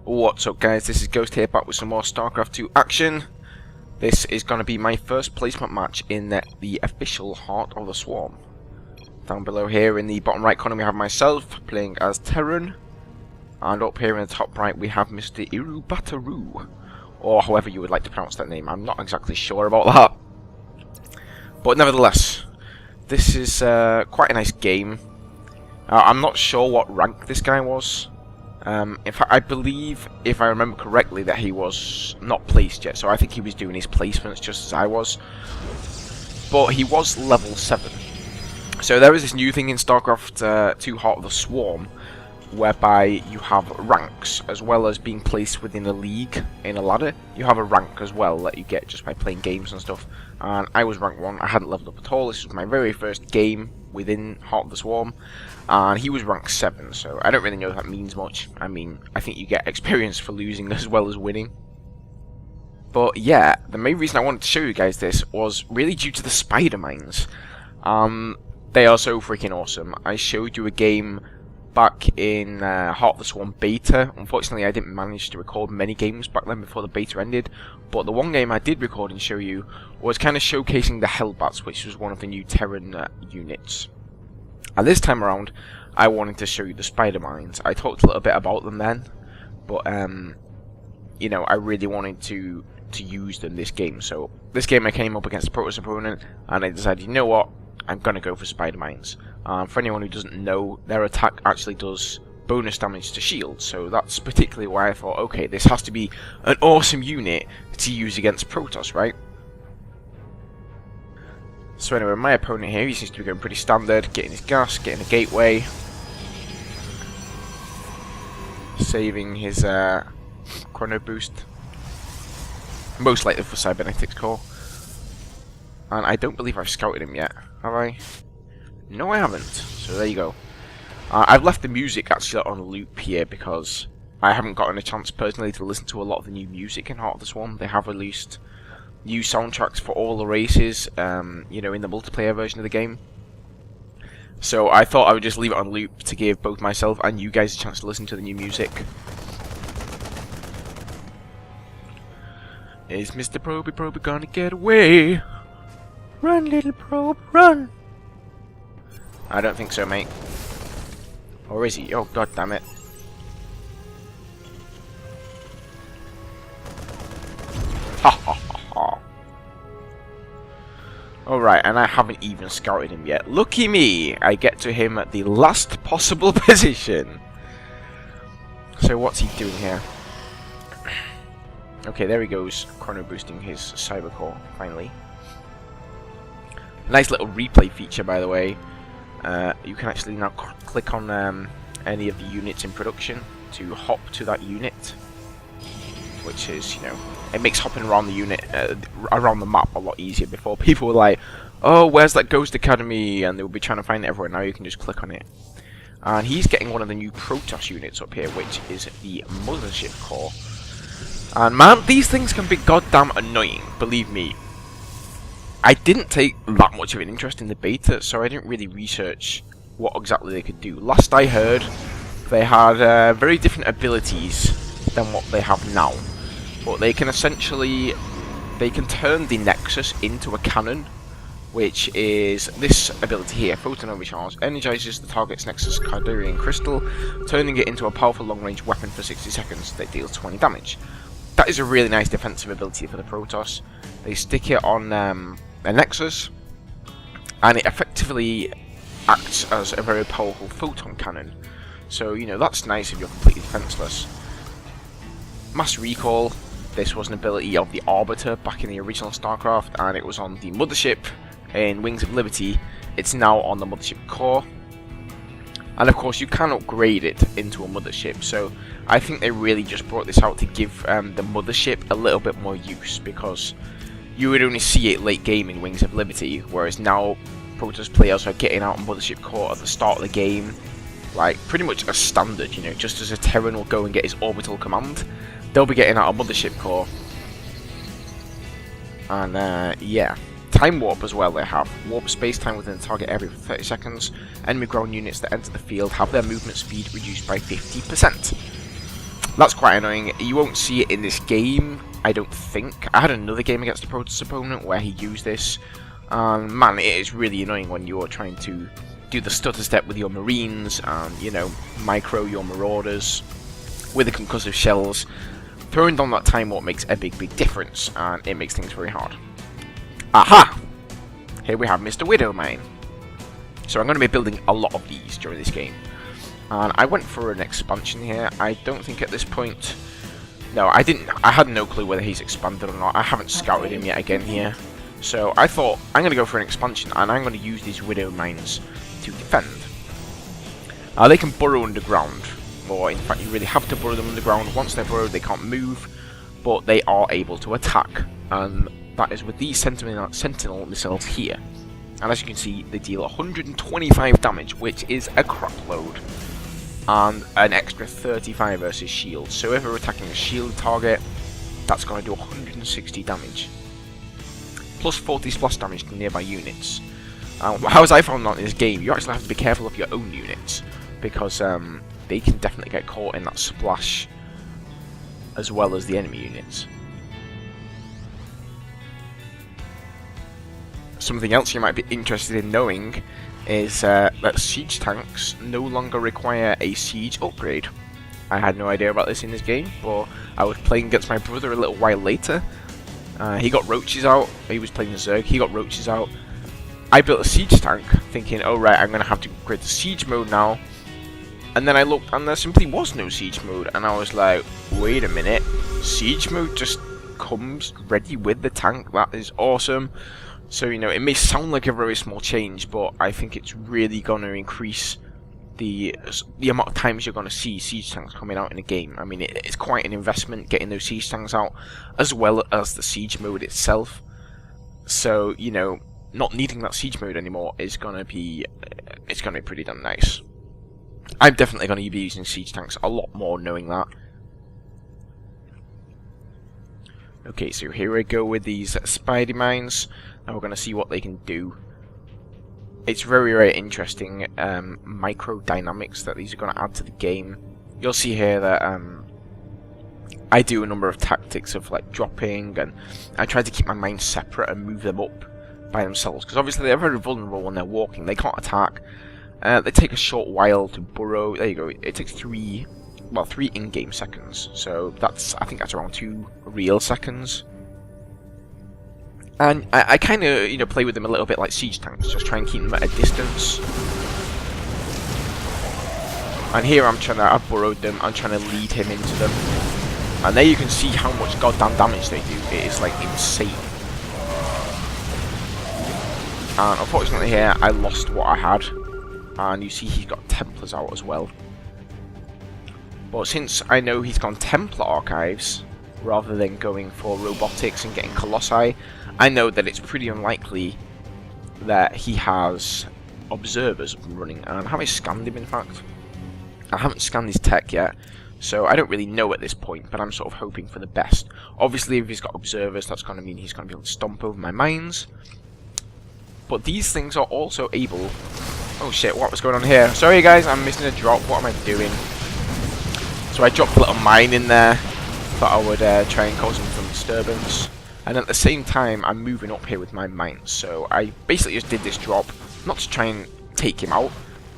What's up guys, this is Ghost here back with some more StarCraft 2 action. This is going to be my first placement match in the official Heart of the Swarm. Down below here in the bottom right corner we have myself playing as Terran. And up here in the top right we have Mr. Irubataru, or however you would like to pronounce that name. I'm not exactly sure about that. But nevertheless, this is quite a nice game. I'm not sure what rank this guy was. In fact, I believe, if I remember correctly, that he was not placed yet. So I think he was doing his placements just as I was. But he was level 7. So there is this new thing in StarCraft 2 Heart of the Swarm, whereby you have ranks, as well as being placed within a league in a ladder. You have a rank as well that you get just by playing games and stuff. And I was rank 1, I hadn't leveled up at all. This was my very first game within Heart of the Swarm. And he was rank 7, so I don't really know if that means much. I mean, I think you get experience for losing as well as winning. But yeah, the main reason I wanted to show you guys this was really due to the spider mines. They are so freaking awesome. I showed you a game back in Heart of the Swarm beta. Unfortunately, I didn't manage to record many games back then before the beta ended. But the one game I did record and show you was kind of showcasing the Hellbats, which was one of the new Terran units. And this time around, I wanted to show you the spider mines. I talked a little bit about them then, but you know, I really wanted to use them this game. So this game I came up against a Protoss opponent, and I decided, you know what, I'm gonna go for spider mines. For anyone who doesn't know, their attack actually does bonus damage to shields, so that's particularly why I thought, okay, this has to be an awesome unit to use against Protoss, right? So anyway, my opponent here, he seems to be going pretty standard, getting his gas, getting a gateway, saving his chrono boost, most likely for cybernetics core. And I don't believe I've scouted him yet, have I? No, I haven't. So there you go. I've left the music actually on loop here because I haven't gotten a chance personally to listen to a lot of the new music in Heart of the Swarm. They have released new soundtracks for all the races, you know, in the multiplayer version of the game. So I thought I would just leave it on loop to give both myself and you guys a chance to listen to the new music. Is Mr. Proby gonna get away? Run, little probe, run! I don't think so, mate. Or is he? Oh, god damn it. Ha ha ha ha. Alright, and I haven't even scouted him yet. Lucky me! I get to him at the last possible position. So what's he doing here? Okay, there he goes. Chrono boosting his cyber core, finally. Nice little replay feature, by the way. You can actually now click on any of the units in production to hop to that unit, which is, you know, it makes hopping around the unit, around the map a lot easier. Before, people were like, oh, where's that Ghost Academy? And they would be trying to find it everywhere. Now you can just click on it. And he's getting one of the new Protoss units up here, which is the Mothership Core. And man, these things can be goddamn annoying, believe me. I didn't take that much of an interest in the beta, so I didn't really research what exactly they could do. Last I heard, they had very different abilities than what they have now. But they can essentially, they can turn the Nexus into a cannon, which is this ability here, Photon Overcharge, energizes the target's Nexus Cardarian Crystal, turning it into a powerful long-range weapon for 60 seconds that deals 20 damage. That is a really nice defensive ability for the Protoss. They stick it on a Nexus, and it effectively acts as a very powerful photon cannon. So, you know, that's nice if you're completely defenseless. Mass Recall, this was an ability of the Arbiter back in the original StarCraft, and it was on the Mothership in Wings of Liberty. It's now on the Mothership Core. And of course you can upgrade it into a Mothership, so I think they really just brought this out to give the Mothership a little bit more use, because you would only see it late game in Wings of Liberty, whereas now Protoss players are getting out on Mothership Core at the start of the game, like pretty much as standard, you know, just as a Terran will go and get his orbital command, they'll be getting out on Mothership Core. And yeah, Time Warp as well they have. Warp space-time within the target area for 30 seconds. Enemy ground units that enter the field have their movement speed reduced by 50%. That's quite annoying. You won't see it in this game, I don't think. I had another game against a Protoss opponent where he used this. Man, it is really annoying when you're trying to do the stutter step with your Marines and, you know, micro your Marauders with the concussive shells. Throwing down that time warp makes a big difference, and it makes things very hard. Aha! Here we have Mr. Widowmine. So I'm going to be building a lot of these during this game. And I went for an expansion here. I don't think at this point... No, I didn't. I had no clue whether he's expanded or not. I haven't scouted him yet again here. So I thought, I'm going to go for an expansion, and I'm going to use these Widow Mines to defend. They can burrow underground. Or, in fact, you really have to burrow them underground. Once they're burrowed, they can't move. But they are able to attack. And that is with these Sentinel missiles here. And as you can see, they deal 125 damage, which is a crap load. And an extra 35 versus shield. So if we're attacking a shield target, that's going to do 160 damage. Plus 40 splash damage to nearby units. How as I found out in this game, you actually have to be careful of your own units. Because they can definitely get caught in that splash as well as the enemy units. Something else you might be interested in knowing is that siege tanks no longer require a siege upgrade. I had no idea about this in this game, but I was playing against my brother a little while later. He got roaches out, he was playing Zerg, he got roaches out. I built a siege tank, thinking, oh right, I'm going to have to upgrade to siege mode now. And then I looked and there simply was no siege mode, and I was like, wait a minute, siege mode just comes ready with the tank, that is awesome. So, you know, it may sound like a very small change, but I think it's really going to increase the amount of times you're going to see siege tanks coming out in a game. I mean, it's quite an investment getting those siege tanks out, as well as the siege mode itself. So, you know, not needing that siege mode anymore is going to be, it's going to be pretty damn nice. I'm definitely going to be using siege tanks a lot more knowing that. Okay, so here we go with these Spidey Mines. Now we're going to see what they can do. It's very interesting micro dynamics that these are going to add to the game. You'll see here that I do a number of tactics of like dropping, and I try to keep my mines separate and move them up by themselves, because obviously they're very vulnerable when they're walking. They can't attack. They take a short while to burrow. There you go. It takes 3 in-game seconds. So I think that's around 2 real seconds. And I kind of, you know, play with them a little bit like siege tanks, just try and keep them at a distance. And here I've burrowed them, I'm trying to lead him into them. And there you can see how much goddamn damage they do. It is like insane. And unfortunately here, I lost what I had. And you see he's got Templars out as well. But since I know he's gone Templar Archives, rather than going for robotics and getting Colossi, I know that it's pretty unlikely that he has observers up and running. And have I scanned him, in fact? I haven't scanned his tech yet, so I don't really know at this point, but I'm sort of hoping for the best. Obviously, if he's got observers, that's going to mean he's going to be able to stomp over my mines. But these things are also able... Oh shit, what was going on here? Sorry guys, I'm missing a drop. What am I doing? So I dropped a little mine in there. Thought I would try and cause some disturbance. And at the same time, I'm moving up here with my mines. So I basically just did this drop, not to try and take him out,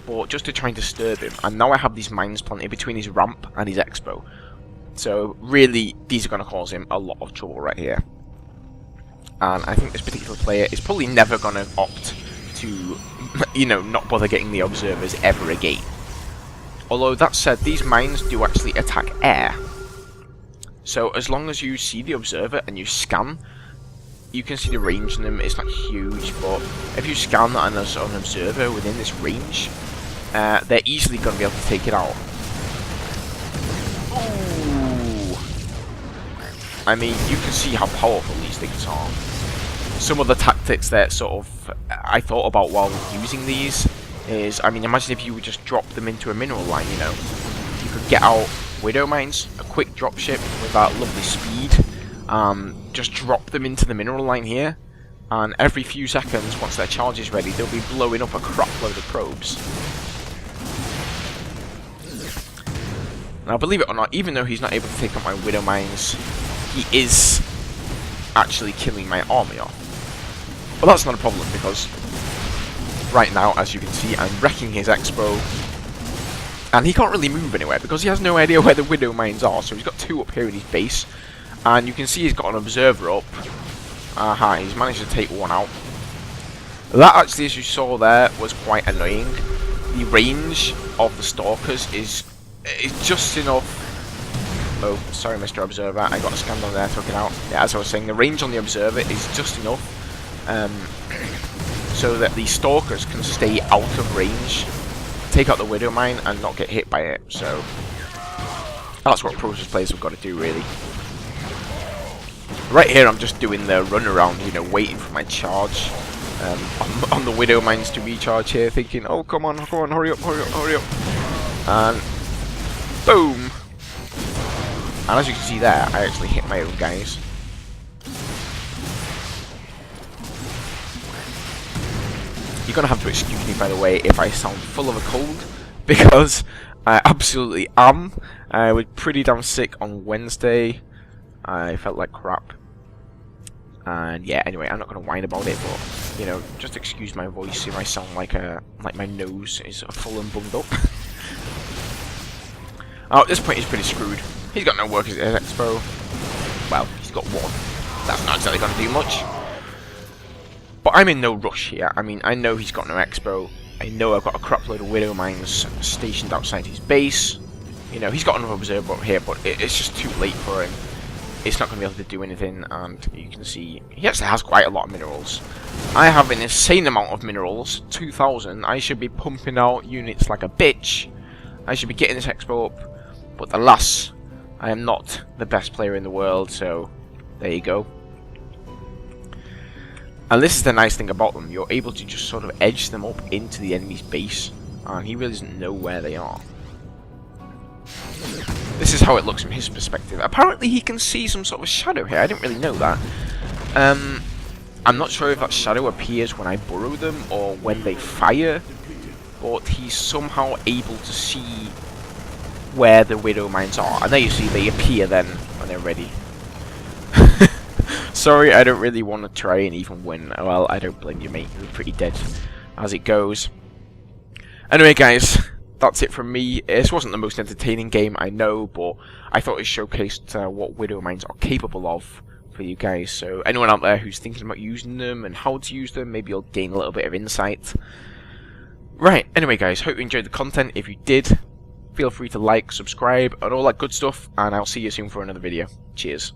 but just to try and disturb him. And now I have these mines planted between his ramp and his expo. So really, these are going to cause him a lot of trouble right here. And I think this particular player is probably never going to opt to, you know, not bother getting the observers ever again. Although that said, these mines do actually attack air. So as long as you see the observer and you scan, you can see the range in them. It's not huge, but if you scan that and there's an observer within this range, they're easily going to be able to take it out. Ooh. I mean, you can see how powerful these things are. Some of the tactics that sort of I thought about while using these is, I mean, imagine if you would just drop them into a mineral line, you know. You could get out Widow Mines, a quick dropship with that lovely speed, just drop them into the mineral line here, and every few seconds, once their charge is ready, they'll be blowing up a crap load of probes. Now, believe it or not, even though he's not able to take out my Widow Mines, he is actually killing my army off. But that's not a problem, because right now, as you can see, I'm wrecking his Expo. And he can't really move anywhere, because he has no idea where the Widow Mines are. So he's got 2 up here in his base. And you can see he's got an Observer up. Aha, he's managed to take 1 out. That actually, as you saw there, was quite annoying. The range of the Stalkers is just enough. Oh, sorry, Mr. Observer. I got a scan on there, took it out. Yeah, as I was saying, the range on the Observer is just enough so that the Stalkers can stay out of range, take out the Widow Mine, and not get hit by it. So that's what Process players have got to do, really. Right here, I'm just doing the run around, you know, waiting for my charge on the Widow Mines to recharge here, thinking, oh, come on, hurry up, and boom! And as you can see there, I actually hit my own guys. You're gonna have to excuse me, by the way, if I sound full of a cold, because I absolutely am. I was pretty damn sick on Wednesday. I felt like crap. And yeah, anyway, I'm not gonna whine about it, but you know, just excuse my voice if I sound like my nose is full and bunged up. Oh, at this point he's pretty screwed. He's got no workers at his Expo. Well, he's got 1. That's not exactly gonna do much. But I'm in no rush here. I mean, I know he's got no Expo. I know I've got a crap load of Widow Mines stationed outside his base. You know, he's got another Observer up here, but it's just too late for him. It's not going to be able to do anything, and you can see he actually has quite a lot of minerals. I have an insane amount of minerals, 2,000. I should be pumping out units like a bitch. I should be getting this Expo up, but alas, I am not the best player in the world, so there you go. And this is the nice thing about them, you're able to just sort of edge them up into the enemy's base, and he really doesn't know where they are. This is how it looks from his perspective. Apparently he can see some sort of shadow here, I didn't really know that. I'm not sure if that shadow appears when I burrow them, or when they fire, but he's somehow able to see where the Widow Mines are. And there you see, they appear then, when they're ready. Sorry, I don't really want to try and even win. Well, I don't blame you, mate. You're pretty dead as it goes. Anyway, guys, that's it from me. This wasn't the most entertaining game, I know, but I thought it showcased what Widow Mines are capable of for you guys. So anyone out there who's thinking about using them and how to use them, maybe you'll gain a little bit of insight. Right, anyway, guys, hope you enjoyed the content. If you did, feel free to like, subscribe, and all that good stuff, and I'll see you soon for another video. Cheers.